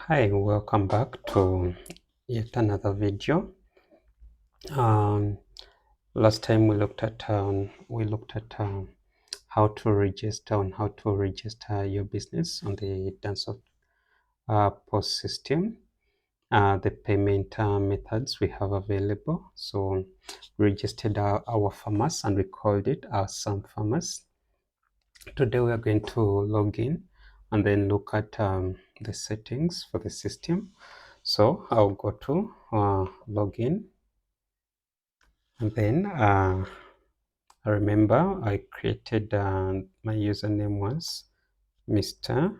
Hi, welcome back to yet another video. Um, Last time we looked at how to register your business on the Dansoft POS system. The payment methods we have available. So we registered our farmers and we called it our some farmers. Today we are going to log in and then look at the settings for the system. So I'll go to login, and then I remember I created my username was Mr.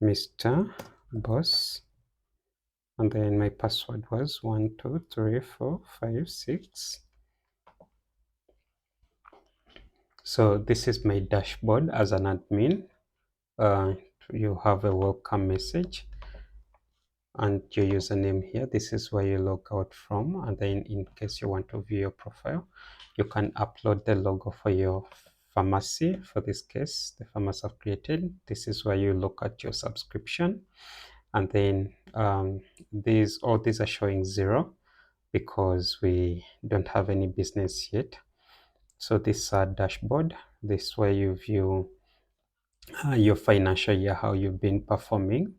Mr. Boss, and then my password was 12345 6. So this is my dashboard as an admin. You have a welcome message and your username here. This is where you log out from, and then in case you want to view your profile, you can upload the logo for your pharmacy. For this case, the pharmacy I've created, this is where you look at your subscription, and then all these are showing 0 because we don't have any business yet. So this dashboard, this is where you view your financial year, how you've been performing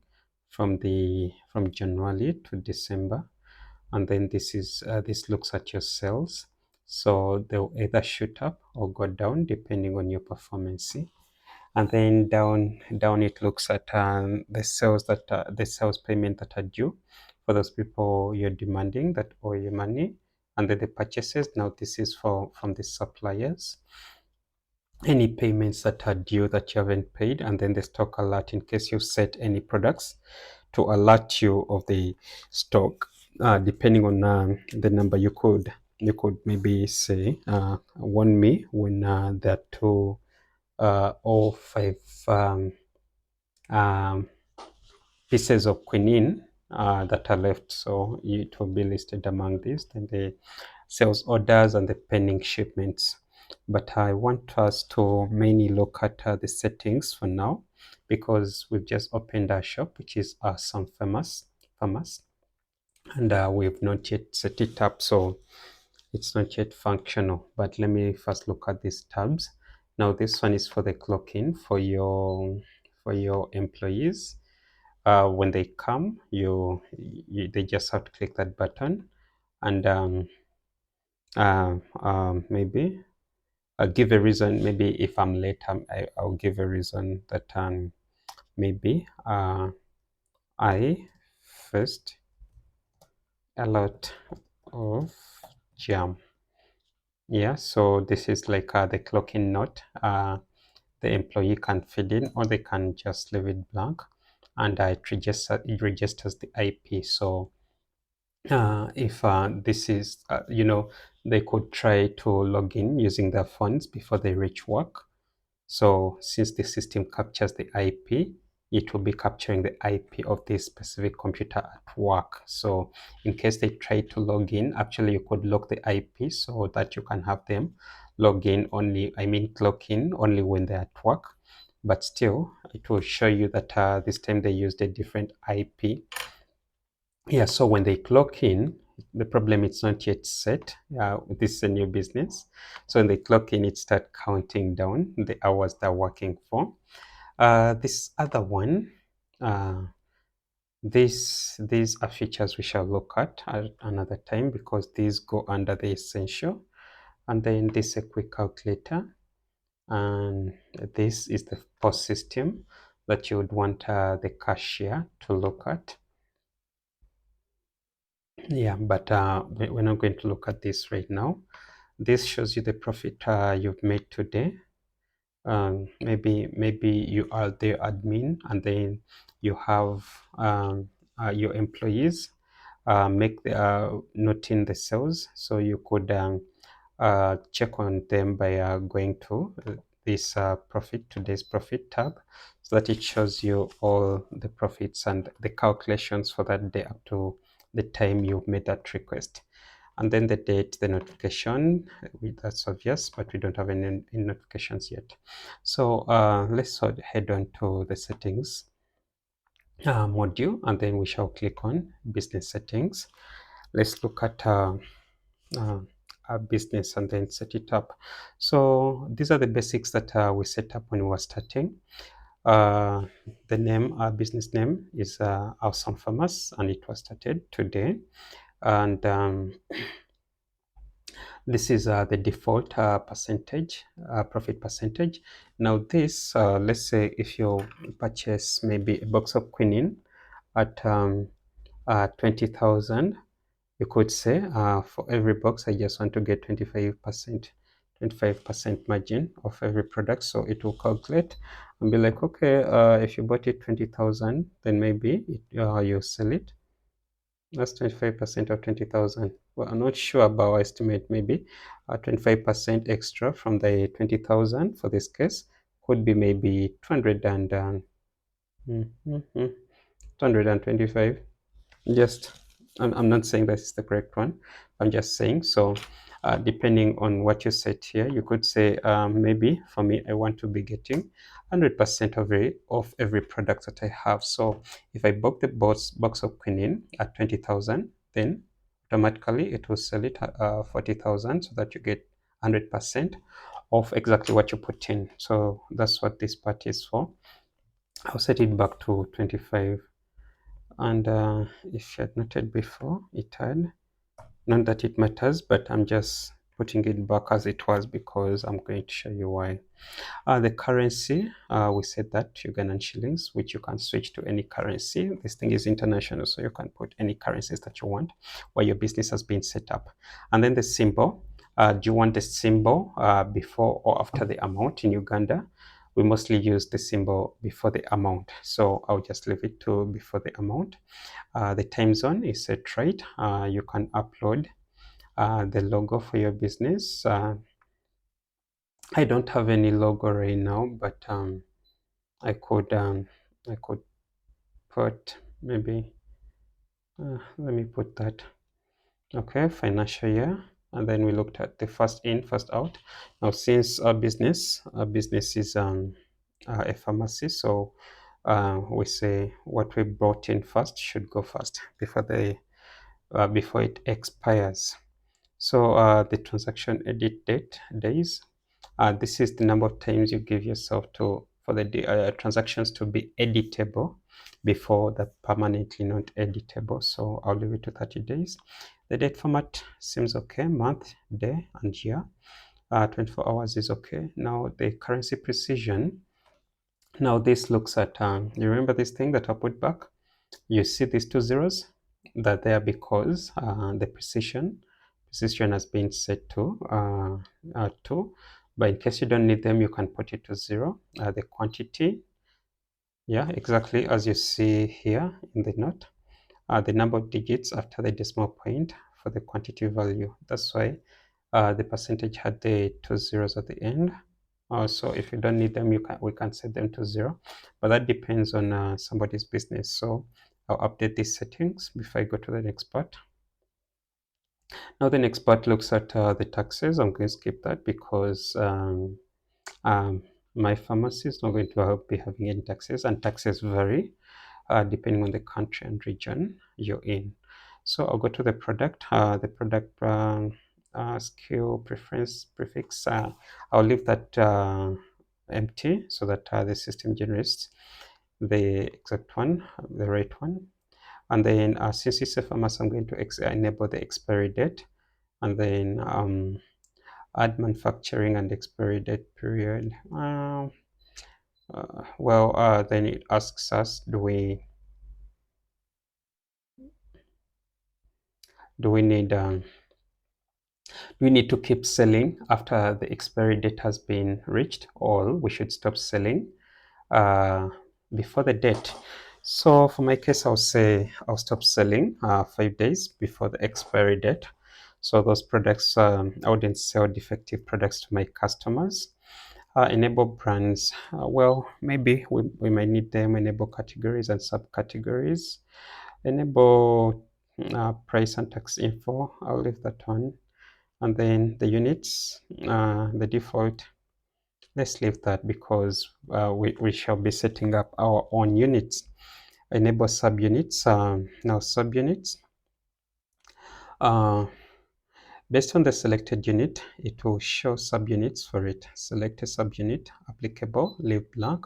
from January to December. And then this looks at your sales, so they'll either shoot up or go down depending on your performance. And then down it looks at the sales payment that are due for those people you're demanding that owe you money. And then the purchases, now this is from the suppliers, any payments that are due that you haven't paid. And then the stock alert, in case you set any products to alert you of the stock. Depending on the number, you could maybe say warn me when there are two or five pieces of quinine that are left, so it will be listed among these. Then the sales orders and the pending shipments. But I want us to mainly look at the settings for now, because we've just opened our shop, which is some farmers, and we've not yet set it up, so it's not yet functional. But let me first look at these tabs. Now this one is for the clock-in for your employees. When they come, they just have to click that button, and maybe I'll give a reason. Maybe if I'm late, I'll give a reason that maybe I first a lot of jam. Yeah, so this is like the clock-in note. The employee can fill in, or they can just leave it blank, and it registers the IP. So if this is, they could try to log in using their phones before they reach work. So since the system captures the IP, it will be capturing the IP of this specific computer at work. So in case they try to log in, actually you could lock the IP so that you can have them log in only, clock in only when they're at work. But still, it will show you that this time they used a different IP. Yeah, so when they clock in, the problem is not yet set. This is a new business. So when they clock in, it starts counting down the hours they're working for. This other one, these are features we shall look at another time, because these go under the essential. And then this is a quick calculator. And this is the POS system that you would want the cashier to look at. Yeah, but we're not going to look at this right now. This shows you the profit you've made today. Maybe you are the admin, and then you have your employees make the noting the sales, so you could check on them by going to this today's profit tab, so that it shows you all the profits and the calculations for that day up to the time you made that request. And then the date, the notification, that's obvious, but we don't have any notifications yet. So let's head on to the settings. module, and then we shall click on business settings. Let's look at uh, our business and then set it up. So these are the basics that we set up when we were starting. Uh, the name, our business name is Awesome Farmers, and it was started today. And this is the default percentage, profit percentage. Now this, let's say if you purchase maybe a box of quinine at 20,000, you could say for every box I just want to get 25% margin of every product. So it will calculate and be like, okay, if you bought it 20,000, then maybe you sell it. That's 25% of 20,000. Well, I'm not sure about our estimate. Maybe 25% extra from the 20,000 for this case could be maybe 200 and 225. Just, I'm not saying that is the correct one. I'm just saying. So depending on what you set here, you could say maybe for me, I want to be getting 100% of every product that I have. So if I book the box of quinine at 20,000, then automatically it will sell it at 40,000, so that you get 100% of exactly what you put in. So that's what this part is for. I'll set it back to 25. And if you had noted before, it had, not that it matters, but I'm just putting it back as it was because I'm going to show you why. The currency, we said that Ugandan shillings, which you can switch to any currency. This thing is international, so you can put any currencies that you want where your business has been set up. And then the symbol, do you want the symbol before or after the amount? In Uganda, we mostly use the symbol before the amount, so I'll just leave it to before the amount. The time zone is set right. You can upload the logo for your business. I don't have any logo right now, but I could put maybe let me put that. Okay, financial year, and then we looked at the first in, first out. Now, since our business is a pharmacy, so we say what we brought in first should go first before it expires. So the transaction edit date days. This is the number of times you give yourself for the transactions to be editable before the permanently not editable. So I'll leave it to 30 days. The date format seems okay. Month, day, and year. 24 hours is okay. Now the currency precision. Now this looks at, you remember this thing that I put back? You see these two zeros? That they are because the precision has been set to 2, but in case you don't need them, you can put it to 0. The quantity, yeah, exactly as you see here in the note, the number of digits after the decimal point for the quantity value. That's why the percentage had the 2 zeros at the end. So if you don't need them, we can set them to 0, but that depends on somebody's business. So I'll update these settings before I go to the next part. Now the next part looks at the taxes. I'm going to skip that because my pharmacy is not going to be having any taxes, and taxes vary depending on the country and region you're in. So I'll go to the product, skill preference prefix. I'll leave that empty so that the system generates the exact one, the right one. And then since it's a pharmacy, I'm going to enable the expiry date, and then add manufacturing and expiry date period. Then it asks us, do we need to keep selling after the expiry date has been reached, or we should stop selling before the date? So for my case, I'll say I'll stop selling 5 days before the expiry date. So those products, I wouldn't sell defective products to my customers. Enable brands. Maybe we might need them. Enable categories and subcategories. Enable price and tax info. I'll leave that on. And then the units, the default, let's leave that because we shall be setting up our own units. enable subunits. Now subunits, based on the selected unit, it will show subunits for it. Select a subunit applicable, leave blank.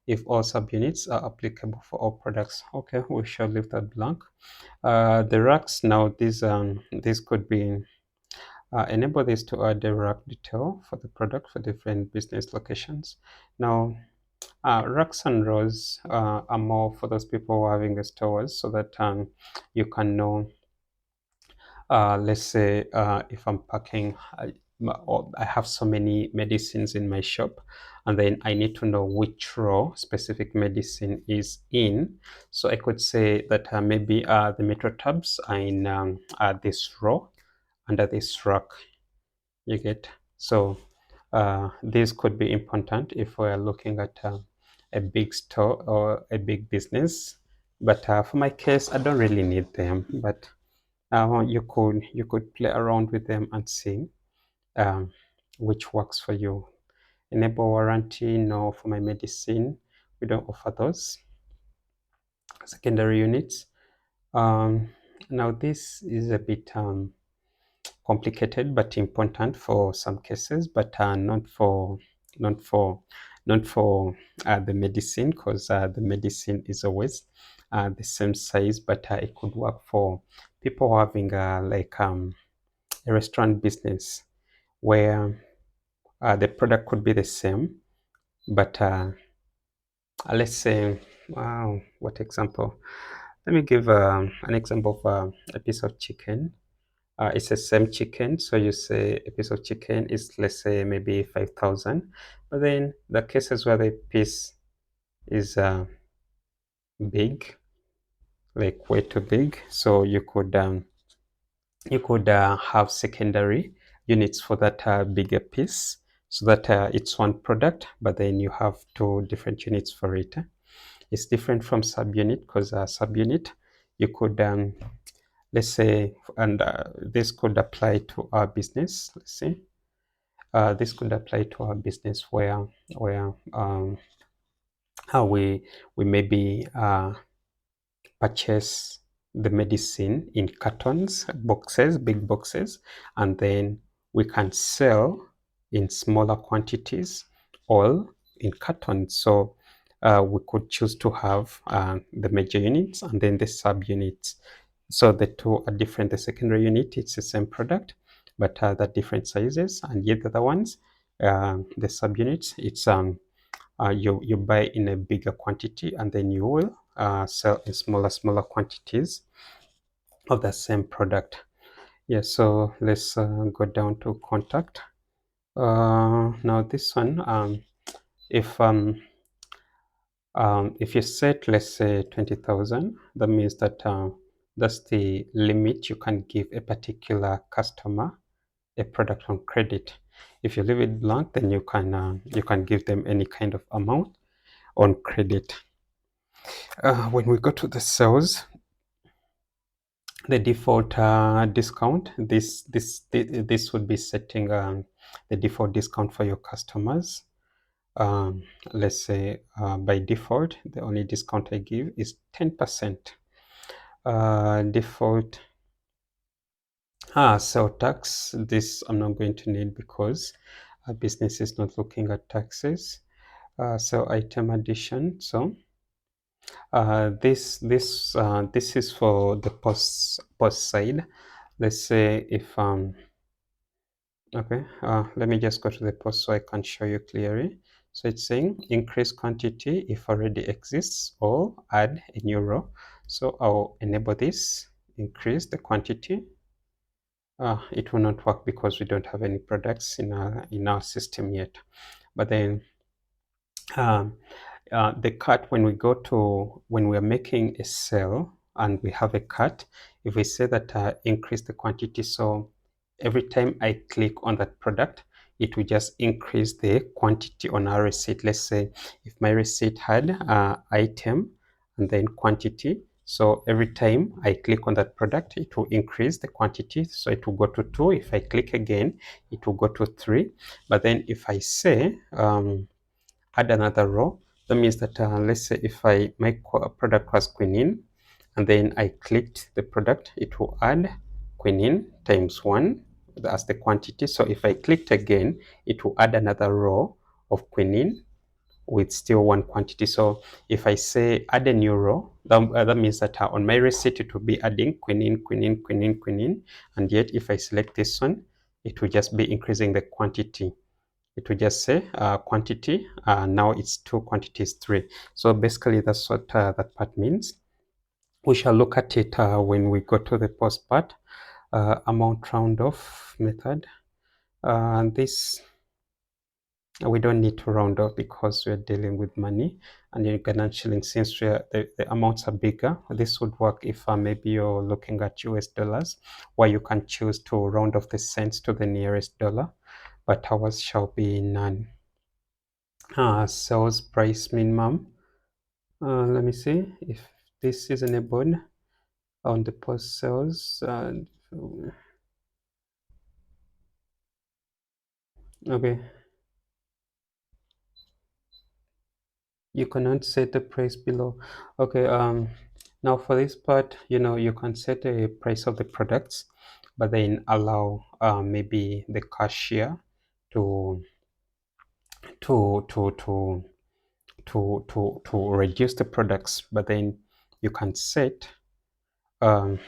If all subunits are applicable for all products, okay, we shall leave that blank. The racks, now these could be enable this to add the rack detail for the product for different business locations. Now racks and rows are more for those people who are having the stores, so that you can know, let's say if I'm packing, I have so many medicines in my shop, and then I need to know which row specific medicine is in. So I could say that maybe the metro tabs are in this row under this rack, you get. So this could be important if we're looking at a big store or a big business, but for my case I don't really need them. But you could play around with them and see which works for you. Enable warranty, no, for my medicine we don't offer those. Secondary units, now this is a bit complicated but important for some cases, but not for the medicine, because the medicine is always the same size, but it could work for people having like a restaurant business where the product could be the same, but let's say, wow, what example? Let me give an example of a piece of chicken. It's the same chicken, so you say a piece of chicken is, let's say, maybe 5,000, but then the cases where the piece is big, like way too big, so you could have secondary units for that bigger piece, so that it's one product, but then you have two different units for it. It's different from subunit, because subunit you could let's say, and this could apply to our business. Let's see, this could apply to our business where how we maybe purchase the medicine in cartons, boxes, big boxes, and then we can sell in smaller quantities, all in cartons. So we could choose to have the major units and then the subunits. So the two are different. The secondary unit, it's the same product, but the different sizes, and yet the other ones, the subunits, it's you buy in a bigger quantity, and then you will sell in smaller quantities of the same product. Yeah, so let's go down to contact. Now this one, if you set, let's say, 20,000, that means that that's the limit you can give a particular customer a product on credit. If you leave it blank, then you can give them any kind of amount on credit. When we go to the sales, the default discount, this would be setting the default discount for your customers. Let's say by default, the only discount I give is 10%. Default sale tax, this I'm not going to need because our business is not looking at taxes. So item addition, so this is for the POS side. Let's say if okay, let me just go to the POS so I can show you clearly. So it's saying increase quantity if already exists, or add a new row. So I'll enable this, increase the quantity. It will not work because we don't have any products in our system yet. But then the cart, when we're making a sale and we have a cart, if we say that increase the quantity, so every time I click on that product, it will just increase the quantity on our receipt. Let's say if my receipt had item and then quantity, so every time I click on that product, it will increase the quantity, so it will go to 2. If I click again, it will go to 3. But then if I say add another row, That means that let's say if my product was quinine, and then I clicked the product, it will add quinine times 1 as the quantity. So if I clicked again, it will add another row of quinine with still 1 quantity. So if I say add a new row, that means that on my receipt it will be adding quinine, quinine, quinine, quinine, and yet if I select this one, it will just be increasing the quantity. It will just say quantity, now it's 2, quantities 3. So basically that's what that part means. We shall look at it when we go to the post part. Amount round off method. This we don't need to round off because we're dealing with money, and in Ghanaian shillings, since the amounts are bigger, this would work if maybe you're looking at US dollars, where you can choose to round off the cents to the nearest dollar, but ours shall be none. Sales price minimum. Let me see if this is enabled on the post sales. Okay, you cannot set the price below. Okay, now for this part, you can set a price of the products, but then allow maybe the cashier to to to to to reduce the products, but then you can set um,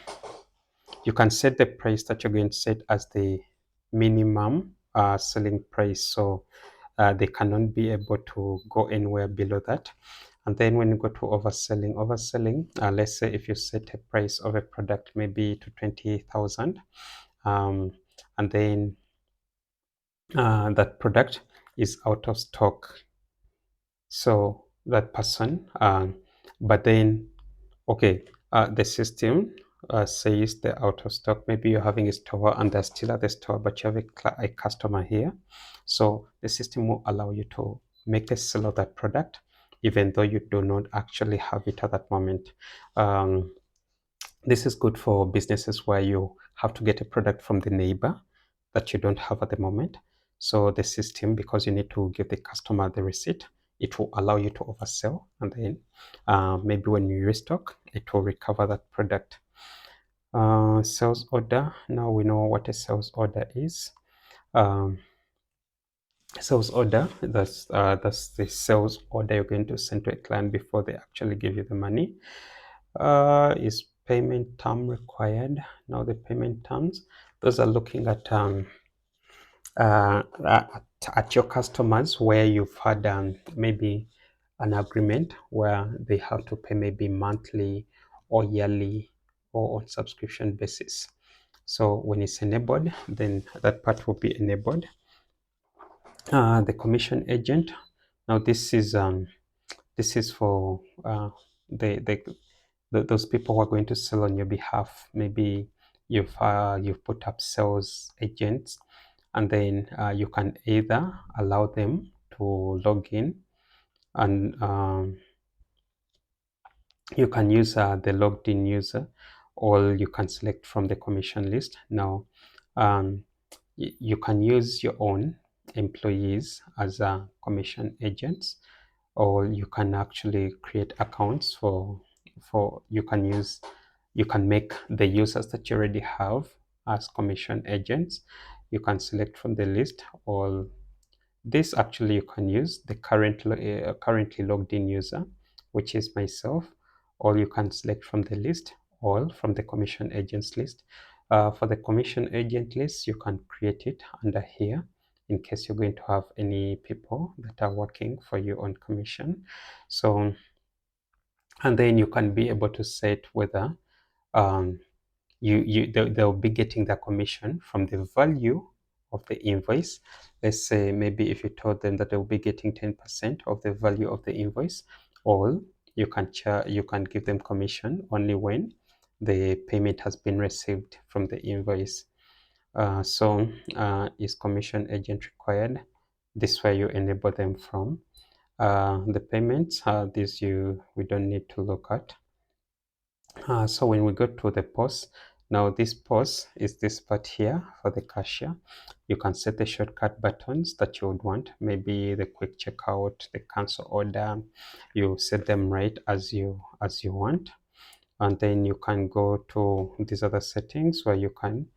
the price that you're going to set as the minimum selling price, so they cannot be able to go anywhere below that. And then when you go to overselling, let's say if you set a price of a product maybe to 20,000, and then that product is out of stock, so that person, but then okay, the system says they're out of stock. Maybe you're having a store and they're still at the store, but you have a customer here. So the system will allow you to make the sale of that product, even though you do not actually have it at that moment. This is good for businesses where you have to get a product from the neighbor that you don't have at the moment. So the system, because you need to give the customer the receipt, it will allow you to oversell, and then maybe when you restock, it will recover that product. Sales order. Now we know what a sales order is. Sales order, that's the sales order you're going to send to a client before they actually give you the money. Is payment term required? Now the payment terms, those are looking at at your customers where you've had maybe an agreement where they have to pay maybe monthly or yearly or on subscription basis. So when it's enabled, then that part will be enabled. The commission agent. Now this is for those people who are going to sell on your behalf. Maybe you've put up sales agents, and then you can either allow them to log in, and you can use the logged in user, or you can select from the commission list. Now you can use your own employees as commission agents, or you can actually create accounts for you can make the users that you already have as commission agents. You can select from the list, or this actually you can use the currently logged in user, which is myself, or you can select from the list or from the commission agents list. For the commission agent list, you can create it under here in case you're going to have any people that are working for you on commission. So, and then you can be able to set whether um, they'll be getting the commission from the value of the invoice. Let's say maybe if you told them that they'll be getting 10% of the value of the invoice, or you can give them commission only when the payment has been received from the invoice. Is commission agent required? This way you enable them from the payments. We don't need to look at. So when we go to the POS, Now this POS is this part here for the cashier. You can set the shortcut buttons that you would want, maybe the quick checkout, the cancel order. You set them right as you want, and then you can go to these other settings where you can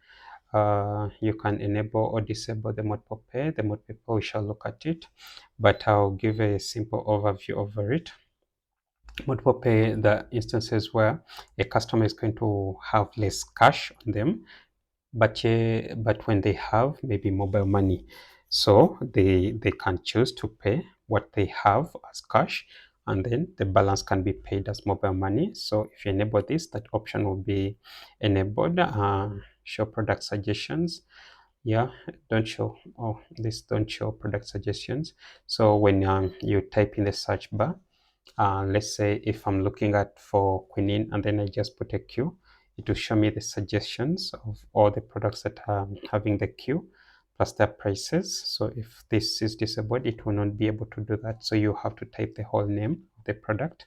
enable or disable the mode per pay. The mode per pay, we shall look at it, but I'll give a simple overview over it. Mode per pay, the instances where a customer is going to have less cash on them, but when they have maybe mobile money, so they can choose to pay what they have as cash, and then the balance can be paid as mobile money. So if you enable this, that option will be enabled. Show product suggestions. Yeah, don't show, oh, this don't show product suggestions. So when you type in the search bar, let's say if I'm looking at for quinine and then I just put a Q, it will show me the suggestions of all the products that are having the Q plus their prices. So if this is disabled, it will not be able to do that. So you have to type the whole name of the product.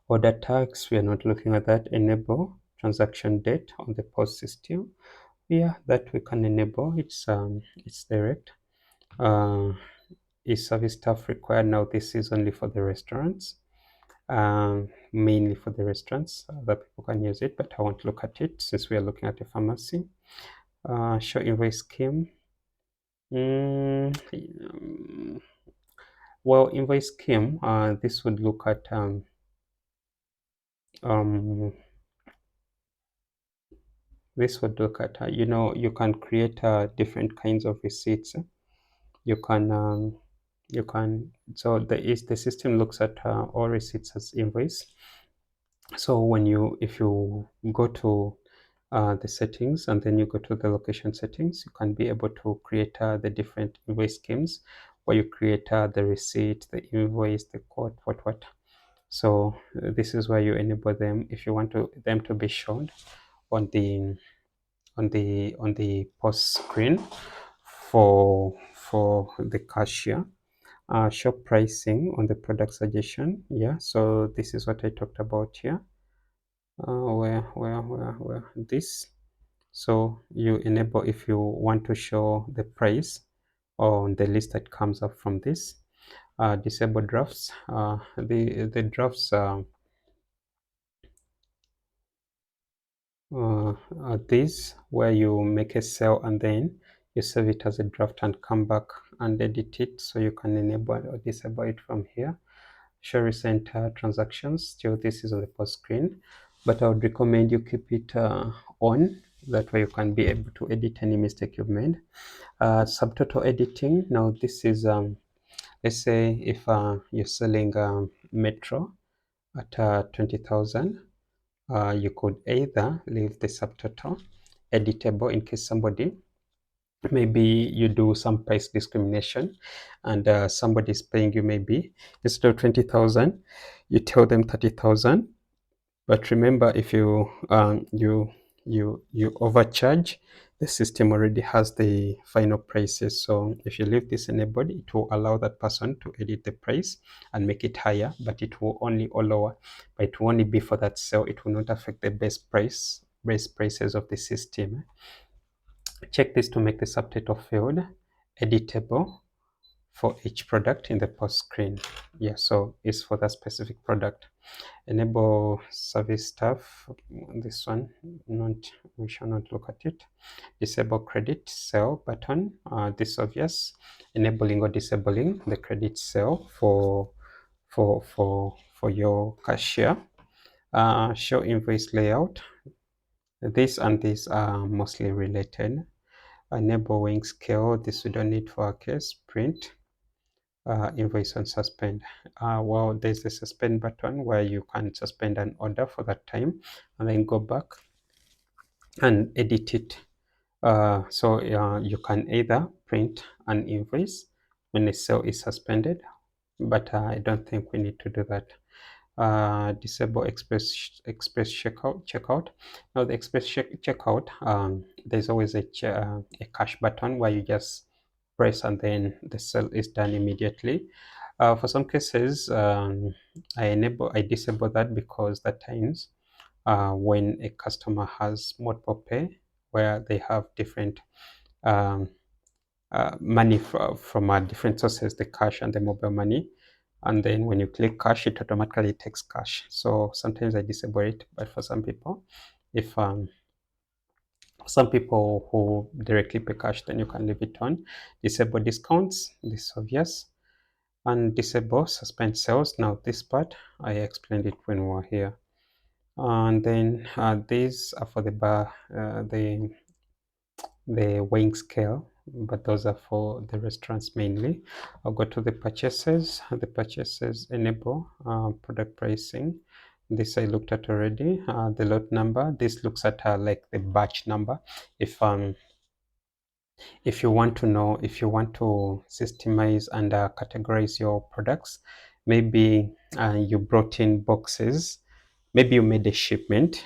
Order tags, we are not looking at that. Enable transaction date on the POS system. Yeah, that we can enable. It's direct. Is service staff required? Now this is only for the restaurants, mainly for the restaurants. Other people can use it, but I won't look at it since we are looking at a pharmacy. Show invoice scheme. Well, invoice scheme, this would look at this would look at you can create different kinds of receipts. You can so the system looks at all receipts as invoice. So when if you go to the settings and then you go to the location settings, you can be able to create the different invoice schemes where you create the receipt, the invoice, the code, what. So this is where you enable them if you want them to be shown on the POS screen for the cashier. Show pricing on the product suggestion. Yeah, so this is what I talked about here. Where this. So you enable if you want to show the price on the list that comes up from this. Disable drafts. The drafts are these where you make a sale and then you save it as a draft and come back and edit it. So you can enable or disable it from here. Show recent transactions. Still, this is on the POS screen, but I would recommend you keep it on. That way you can be able to edit any mistake you've made. Subtotal editing. Now this is let's say if you're selling Metro at 20,000, you could either leave the subtotal editable in case somebody, maybe you do some price discrimination and somebody is paying you maybe instead of 20,000, you tell them 30,000. But remember, if you overcharge, the system already has the final prices. So if you leave this enabled, it will allow that person to edit the price and make it higher, but it will only or lower, but it will only be for that sale. It will not affect the base prices of the system. Check this to make the subtitle field editable for each product in the POS screen. Yeah, so it's for that specific product. Enable service staff. This one, we shall not look at it. Disable credit sale button. This is obvious. Enabling or disabling the credit sale for your cashier. Show invoice layout. This and this are mostly related. Enable weighing scale. This we don't need for our case. Print. Invoice on suspend. Well, there's the suspend button where you can suspend an order for that time and then go back and edit it. So you can either print an invoice when a sale is suspended, but I don't think we need to do that. Disable express checkout. Now the express checkout, there's always a cash button where you just press and then the sale is done immediately. For some cases, I disable that because at times when a customer has multiple pay, where they have different um, money from different sources, the cash and the mobile money. And then when you click cash, it automatically takes cash. So sometimes I disable it, but for some people, if some people who directly pay cash, then you can leave it on. Disable discounts, this is obvious. And disable suspend sales. Now this part, I explained it when we were here. And then these are for the bar, the weighing scale, but those are for the restaurants mainly. I'll go to the purchases enable product pricing. This I looked at already. The lot number, this looks at like the batch number. If you want to know, if you want to systemize and categorize your products, maybe you brought in boxes, maybe you made a shipment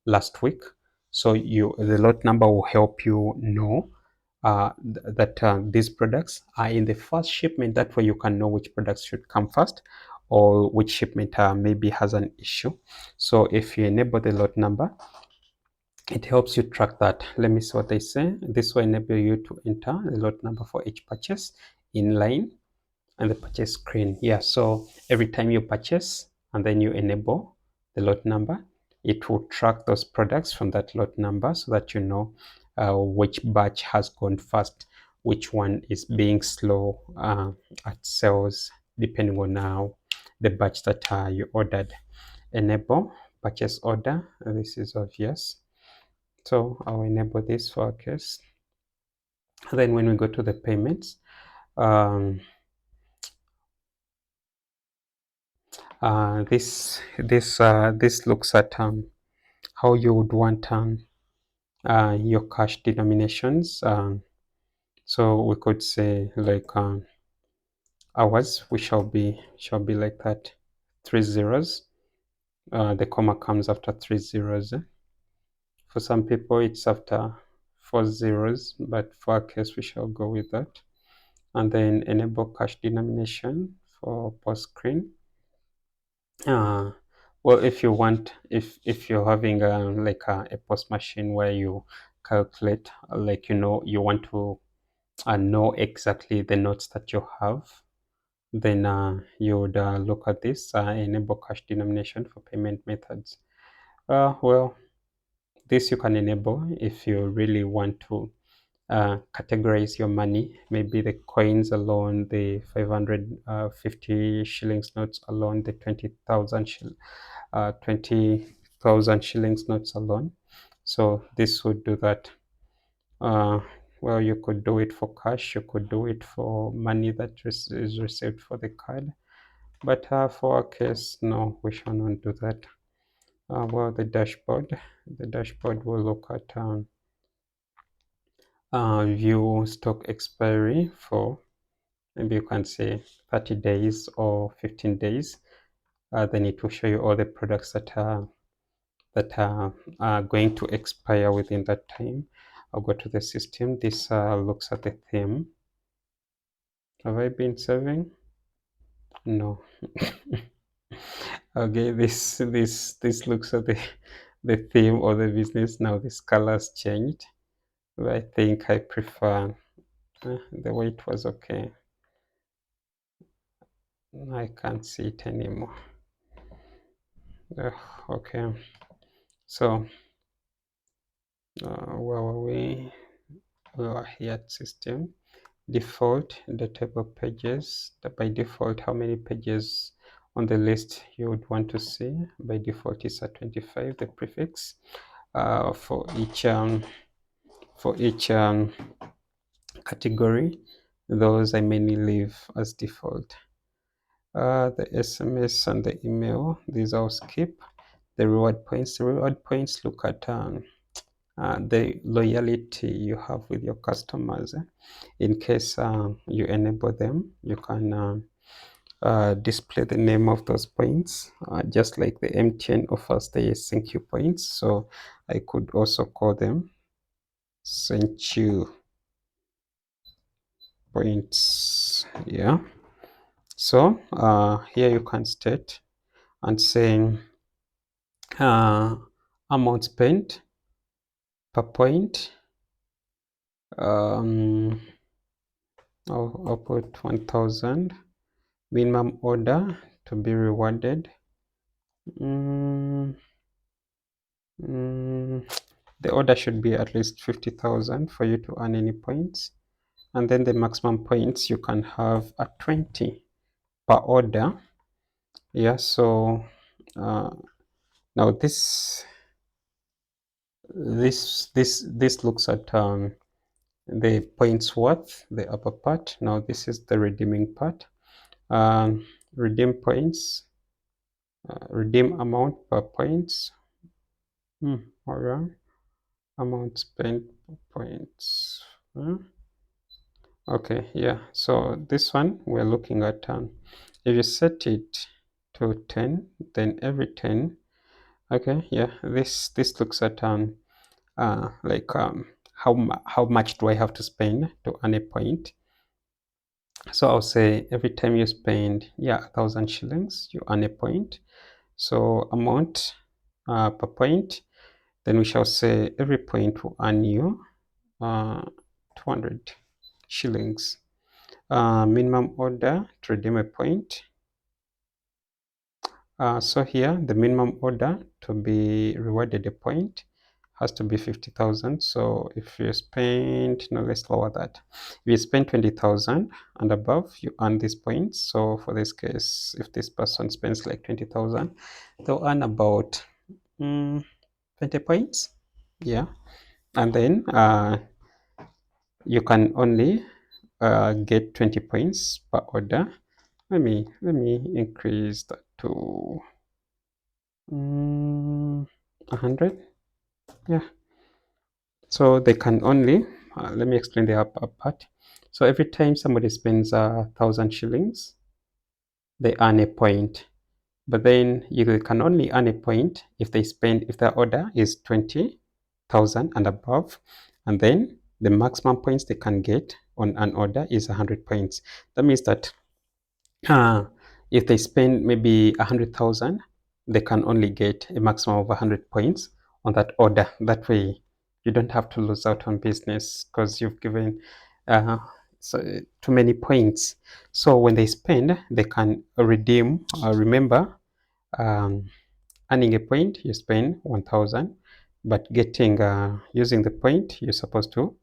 last week, so the lot number will help you know that these products are in the first shipment. That way you can know which products should come first, or which shipment maybe has an issue. So if you enable the lot number, it helps you track that. Let me see what they say. This will enable you to enter the lot number for each purchase in line and the purchase screen. Yeah, so every time you purchase and then you enable the lot number, it will track those products from that lot number, so that you know which batch has gone first, which one is being slow at sales, depending on the batch that you ordered. Enable purchase order. This is obvious. So I'll enable this for our case. And then when we go to the payments, this looks at how you would want your cash denominations. So we could say like hours, we shall be like that, 3 zeros. The comma comes after 3 zeros. For some people, it's after 4 zeros, but for our case, we shall go with that. And then enable cash denomination for POS screen. Well, if you want, if you're having like a POS machine where you calculate, like you want to know exactly the notes that you have, then you would look at this, enable cash denomination for payment methods. Well, this you can enable if you really want to categorize your money, maybe the coins alone, the 550 shillings notes alone, the 20,000 shillings notes alone. So this would do that. Well, you could do it for cash, you could do it for money that is received for the card, but for our case, no, we shall not do that. Well, the dashboard will look at view stock expiry for, maybe you can say 30 days or 15 days. Then it will show you all the products that are going to expire within that time. I'll go to the system. This looks at the theme. Have I been saving? No. Okay, this looks at the theme or the business. Now this color has changed, but I think I prefer the way it was. Okay, I can't see it anymore. Okay, so where were we? We are here at system. Default, the type of pages. By default, how many pages on the list you would want to see. By default is at 25, the prefix. For each category, those I mainly leave as default. The SMS and the email, these I'll skip. The reward points look at the loyalty you have with your customers. In case you enable them, you can display the name of those points, just like the MTN offers the thank you points. So I could also call them thank you points. Yeah. So here you can state and saying amount spent per point. I'll put 1000. Minimum order to be rewarded. The order should be at least 50,000 for you to earn any points. And then the maximum points you can have at 20 per order. Yeah, so now this looks at the points worth, the upper part. Now this is the redeeming part. Redeem points, redeem amount per points. Alright, amount spent per points. Okay, yeah, so this one we're looking at if you set it to 10, then every 10. Okay, yeah, this looks at like how much do I have to spend to earn a point. So I'll say every time you spend 1,000 shillings, you earn a point. So amount per point, then we shall say every point will earn you 200 shillings. Minimum order to redeem a point. So here the minimum order to be rewarded a point has to be 50,000. So if you spend, no, let's lower that. If you spend 20,000 and above, you earn these points. So for this case, if this person spends like 20,000, they'll earn about 20 points. Yeah, and then you can only get 20 points per order. Let me increase that to 100. Yeah, so they can only let me explain the upper part. So every time somebody spends 1,000 shillings, they earn a point. But then you can only earn a point if their order is 20,000 and above, and then the maximum points they can get on an order is 100 points. That means that if they spend maybe 100,000, they can only get a maximum of 100 points on that order. That way, you don't have to lose out on business because you've given so too many points. So when they spend, they can redeem. Remember, earning a point, you spend 1,000, but getting using the point, you're supposed to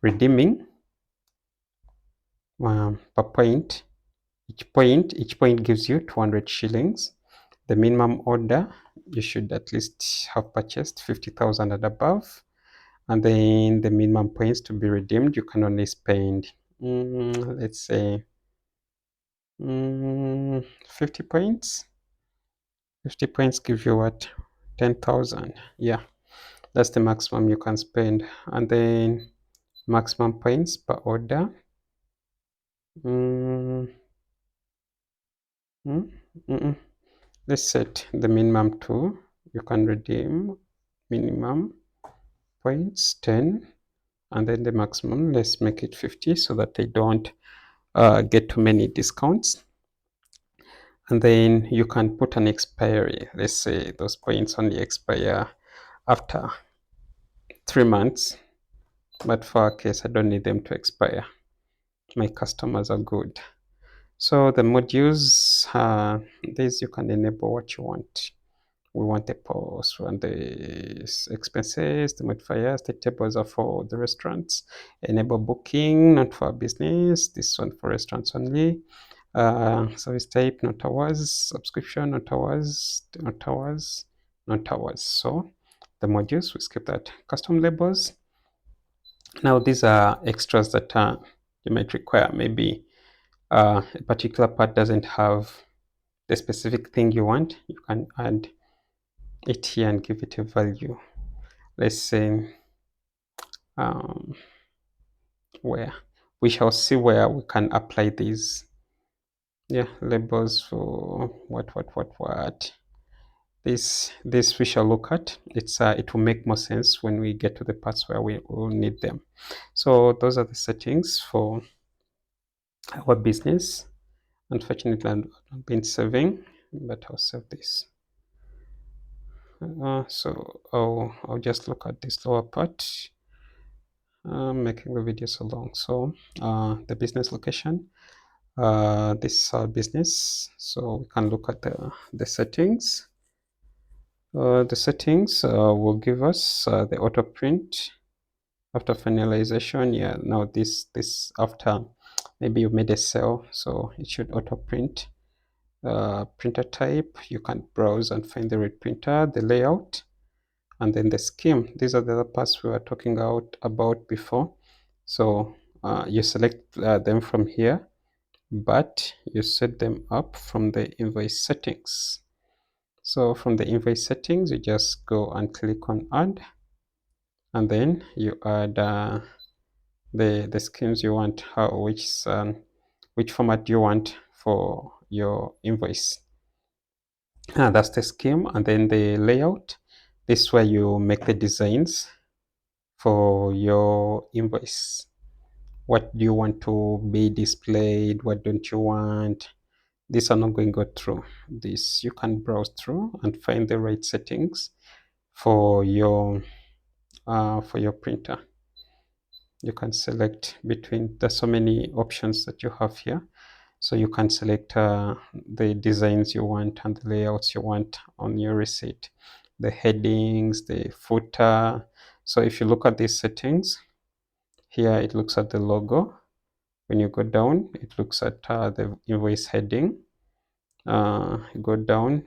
redeeming per point. Each point gives you 200 shillings. The minimum order, you should at least have purchased 50,000 and above. And then the minimum points to be redeemed, you can only spend, let's say, 50 points. 50 points give you what? 10,000. Yeah, that's the maximum you can spend. And then maximum points per order. Let's set the minimum to, you can redeem minimum points 10, and then the maximum, let's make it 50 so that they don't get too many discounts. And then you can put an expiry. Let's say those points only expire after 3 months, but for our case I don't need them to expire. My customers are good. So the modules, these you can enable what you want. We want the POS, we want the expenses, the modifiers, the tables are for the restaurants. Enable booking, not for business. This one for restaurants only. Service type, not hours. Subscription, not hours, not hours, not hours. So the modules, we skip that. Custom labels. Now these are extras that you might require. Maybe a particular part doesn't have the specific thing you want. You can add it here and give it a value. Let's say where we shall see where we can apply these labels for what this we shall look at. It will make more sense when we get to the parts where we will need them. So those are the settings for our business. Unfortunately, I've not been saving, but I'll save this. So I'll just look at this lower part. Making the video so long. So the business location, this is our business, so we can look at the settings. The settings will give us the auto print after finalization. Yeah, now this after maybe you made a sale, so it should auto print. Printer type, you can browse and find the right printer, the layout, and then the scheme. These are the other parts we were talking about before. So you select them from here, but you set them up from the invoice settings. So from the invoice settings, you just go and click on add, and then you add the schemes you want, which format you want for your invoice. That's the scheme. And then the layout, this is where you make the designs for your invoice. What do you want to be displayed? What don't you want? These are not going to go through this. You can browse through and find the right settings for your printer. You can select between, there's so many options that you have here. So you can select the designs you want and the layouts you want on your receipt, the headings, the footer. So if you look at these settings here, it looks at the logo. When you go down, it looks at the invoice heading. Go down,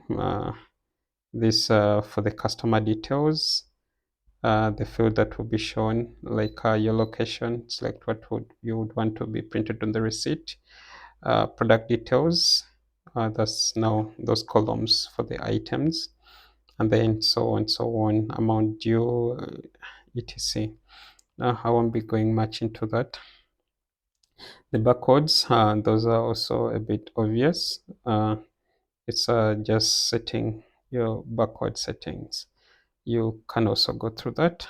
this for the customer details, the field that will be shown, like your location, select what you would want to be printed on the receipt. Product details, that's now those columns for the items, and then so on, amount due, etc. I won't be going much into that. The barcodes, those are also a bit obvious. It's just setting your barcode settings. You can also go through that.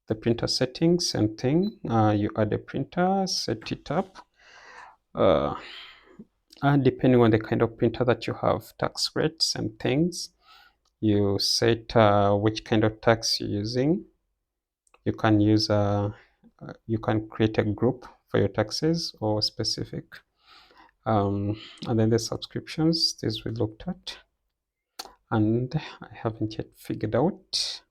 The printer settings, same thing. You add a printer, set it up. And depending on the kind of printer that you have, tax rates and things, you set which kind of tax you're using. You can use you can create a group for your taxes or specific. And then the subscriptions, this we looked at, and I haven't yet figured out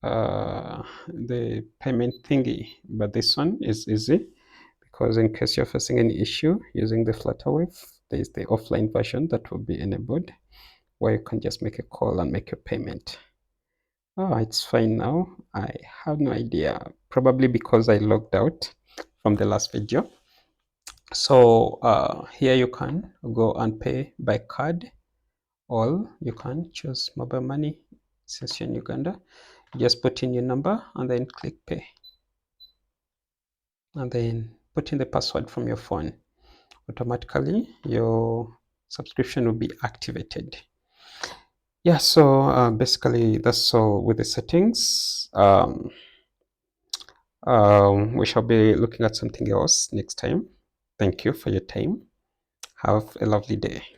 the payment thingy, but this one is easy, because in case you're facing any issue using the Flutterwave, there is the offline version that will be enabled, where you can just make a call and make your payment. Oh, it's fine now. I have no idea, probably because I logged out from the last video. So here you can go and pay by card, or you can choose mobile money. Since you're in Uganda, just put in your number and then click pay, and then put in the password from your phone. Automatically your subscription will be activated. Yeah, so basically that's all with the settings. We shall be looking at something else next time. Thank you for your time. Have a lovely day.